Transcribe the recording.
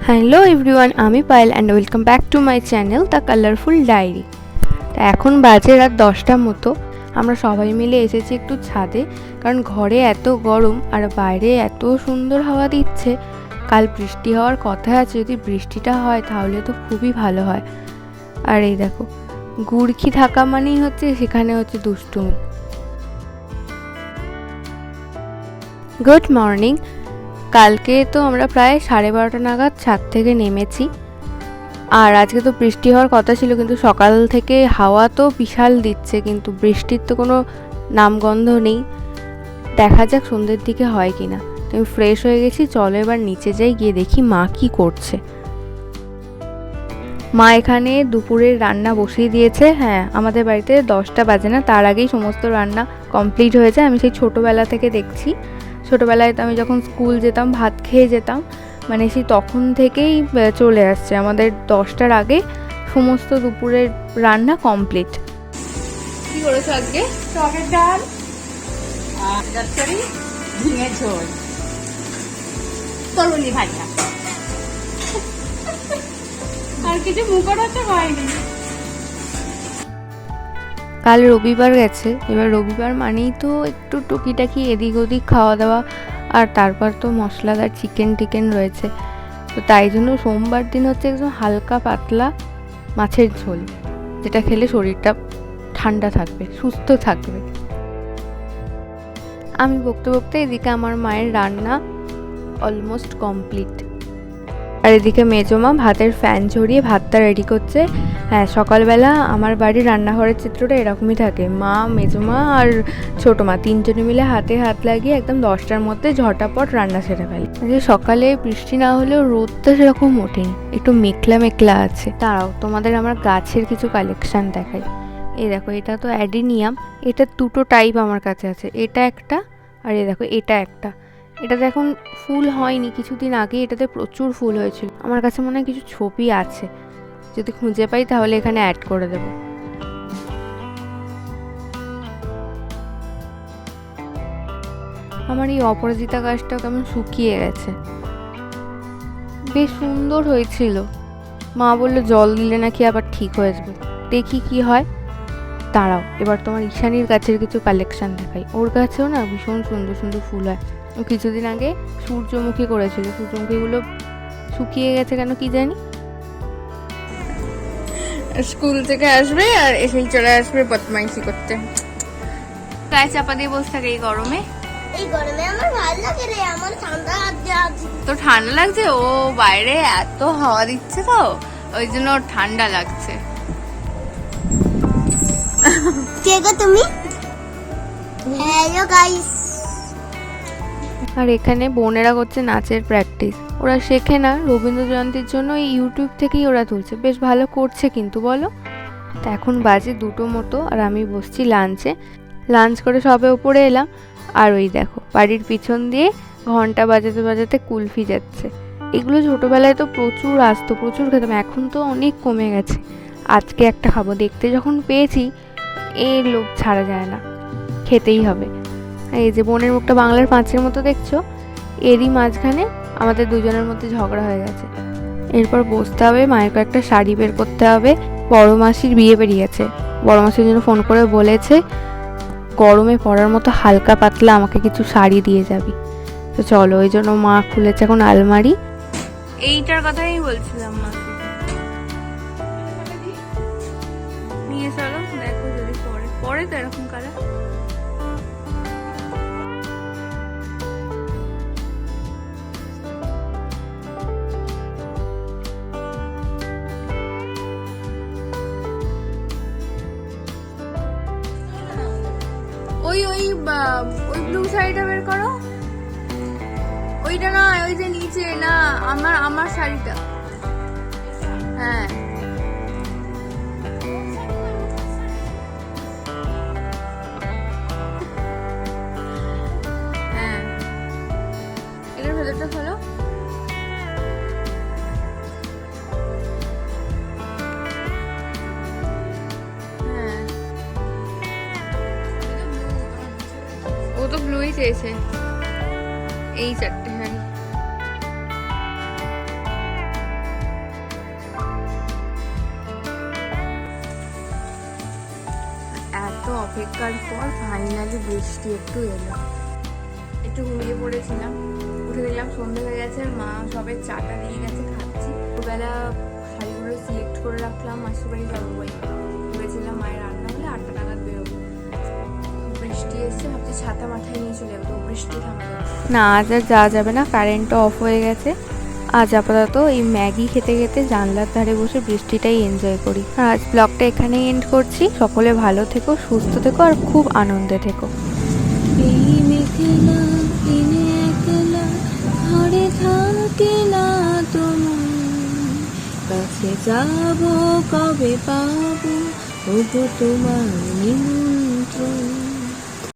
Hello everyone, আমি Payel and welcome back to my channel the colourful diary. তা এখন বাজে রাত 10টার মতো। আমরা সবাই মিলে এসেছি একটু ছাদে, কারণ ঘরে এত গরম আর বাইরে এত সুন্দর হাওয়া দিচ্ছে। কাল বৃষ্টি হওয়ার কথা আছে, যদি বৃষ্টিটা হয় তাহলে তো খুবই ভালো হয়। আর এই দেখো, গুড়খি থাকা মানেই হচ্ছে সেখানে হচ্ছে দুষ্টুমি। Good morning. কালকে তো আমরা প্রায় 12:30 নাগাদ ছাদ থেকে নেমেছি, আর আজকে তো বৃষ্টি হওয়ার কথা ছিল, কিন্তু সকাল থেকে হাওয়া তো বিশাল দিচ্ছে, কিন্তু বৃষ্টির তো কোনো নামগন্ধ নেই। দেখা যাক সন্ধ্যের দিকে হয় কিনা। আমি ফ্রেশ হয়ে গেছি, চলো এবার নিচে যাই, গিয়ে দেখি মা কি করছে। মা এখানে দুপুরের রান্না বসিয়ে দিয়েছে। হ্যাঁ, আমাদের বাড়িতে 10টা বাজে না, তার আগেই সমস্ত রান্না কমপ্লিট হয়ে যায়। আমি সেই ছোটোবেলা থেকে দেখছি। ছোটোবেলায় তো আমি যখন স্কুল যেতাম, ভাত খেয়ে যেতাম, মানে সেই তখন থেকেই চলে আসছে আমাদের 10টার আগে সমস্ত দুপুরের রান্না কমপ্লিট। কি করেছো আজকে? টমেটোর ডাল আর তরকারি, ঝিঙে ঝোল, তরুলি ভাজা, আর কিছু মুখরোচক হয়নি। কাল রবিবার গেছে, এবার রবিবার মানেই তো একটু টুকিটাকি এদিক ওদিক খাওয়া দাওয়া, আর তারপর তো মশলাদার চিকেন রয়েছে। তো তাই জন্য সোমবার দিন হচ্ছে একদম হালকা পাতলা মাছের ঝোল, যেটা খেলে শরীরটা ঠান্ডা থাকবে, সুস্থ থাকবে। আমি বকতে বকতে এদিকে আমার মায়ের রান্না অলমোস্ট কমপ্লিট, আর এদিকে মেজমা ভাতের ফ্যান ঝরিয়ে ভাতটা রেডি করছে। হ্যাঁ, সকালবেলা আমার বাড়ির রান্নাঘরের চিত্রটা এরকমই থাকে। মা, মেজমা আর ছোটো মা তিনজনে মিলে হাতে হাত লাগিয়ে একদম 10টার মধ্যে ঝটাপট রান্না সেরে ফেলে। যে সকালে বৃষ্টি না হলেও রোদটা সেরকম ওঠেনি, একটু মেঘলা মেঘলা আছে। তারাও তোমাদের আমার গাছের কিছু কালেকশান দেখাই। এই দেখো, এটা তো অ্যাডিনিয়াম। এটা দুটো টাইপ আমার কাছে আছে, এটা একটা আর এই দেখো এটা একটা। এটাতে এখন ফুল হয়নি, কিছুদিন আগে এটাতে প্রচুর ফুল হয়েছিল। আমার কাছে মনে হয় কিছু ছবি আছে, যদি খুঁজে পাই তাহলে এখানে অ্যাড করে দেব। আমার এই অপরাজিতা গাছটাও কেমন শুকিয়ে গেছে, বেশ সুন্দর হয়েছিল। মা বললো জল দিলে নাকি আবার ঠিক হয়ে যাবে, দেখি কি হয়। দাঁড়াও, এবার তোমার ঈশানীর গাছের কিছু কালেকশন দেখাই। ওর গাছেও না ভীষণ সুন্দর সুন্দর ফুল হয়। ও কিছুদিন আগে সূর্যমুখী করেছিল, সূর্যমুখীগুলো শুকিয়ে গেছে কেন কি জানি। স্কুল থেকে আসবে আর এসে চলে আসবে বদমাইশি করতে। গায়ে চাপা দিয়ে বসে থাকে এই গরমে। এই গরমে আমার ভালো লাগে রে, আমার ঠান্ডা লাগছে আজ। তো ঠান্ডা লাগছে, ও বাইরে এত হাওয়া দিচ্ছে তো ওই জন্য ওর ঠান্ডা লাগছে। কে গো তুমি? Hello guys. আর এখানে বোনেরা করছে নাচের প্র্যাকটিস। ওরা শেখে না, রবীন্দ্র জয়ন্তীর জন্য এই ইউটিউব থেকেই ওরা তুলছে, বেশ ভালো করছে কিন্তু বলো। তা এখন বাজে 2টো মতো, আর আমি বসছি লাঞ্চে। লাঞ্চ করে সবে উপরে এলাম, আর ওই দেখো বাড়ির পিছন দিয়ে ঘন্টা বাজাতে বাজাতে কুলফি যাচ্ছে। এগুলো ছোটোবেলায় তো প্রচুর আসতো, প্রচুর খেতাম, এখন তো অনেক কমে গেছে। আজকে একটা খাবো, দেখতে যখন পেয়েছি এই লোভ ছাড়া যায় না, খেতেই হবে। এই যে বোনের মুখটা বাংলার 5-এর মতো দেখছো, এরই মাঝখানে আমাদের দুজনের মধ্যে ঝগড়া হয়ে গেছে। এরপর বসতে হবে, মায়ের কয়েকটা শাড়ি বের করতে হবে। বড় মাসির বিয়ে বেরিয়েছে, বড় মাসির জন্য ফোন করে বলেছে গরমে পরার মতো হালকা পাতলা আমাকে কিছু শাড়ি দিয়ে যাবি। তো চলো, ওই জন্য মা খুলেছে এখন আলমারি। এইটার কথাই বলছিলাম মাকে, নিয়ে চলো দেখো যদি পরে পরে তো এরকম কালার। ওই ওই ওই ব্লু শাড়িটা বের করো। ওইটা না, ওই যে নিচে না, আমার আমার শাড়িটা। হ্যাঁ, হ্যাঁ, এটার ভেতরটা খোলো। হ্যাঁ, ও তো ব্লুই চেয়েছে। এই 4টে শাড়ি অপেক্ষার পর ফাইনালি বৃষ্টি একটু এলো। একটু ঘুমিয়ে পড়েছিলাম, উঠে দেখলাম সন্ধ্যে হয়ে গেছে, মা সবে চাটা দিয়ে গেছে, খাচ্ছি। দুবেলা শাড়িগুলো সিলেক্ট করে রাখলাম, মাসির বাড়ি যাবো বলে ভেবেছিলাম মায়ের রান্না হলে 8টা নাগাদ বেরোবো। বৃষ্টি এসছে, ভাবছি ছাতা মাথায় নিয়ে চলে যাবো, তো বৃষ্টি থামবে না, আজ আর যাওয়া যাবে না, কারেন্টও অফ হয়ে গেছে। আজ আপাতত এই ম্যাগি খেতে খেতে জানলার ধারে বসে বৃষ্টিটাই এনজয় করি। আর আজ ব্লগটা এখানেই এন্ড করছি। সকলে ভালো থেকো, সুস্থ থেকো আর খুব আনন্দে থেকো। এই মেঘলা দিনে একলা ঘরে থাকে না তোমার, কাছে যাব কবে পাবো ওগো তোমার নিমন্ত্রণ।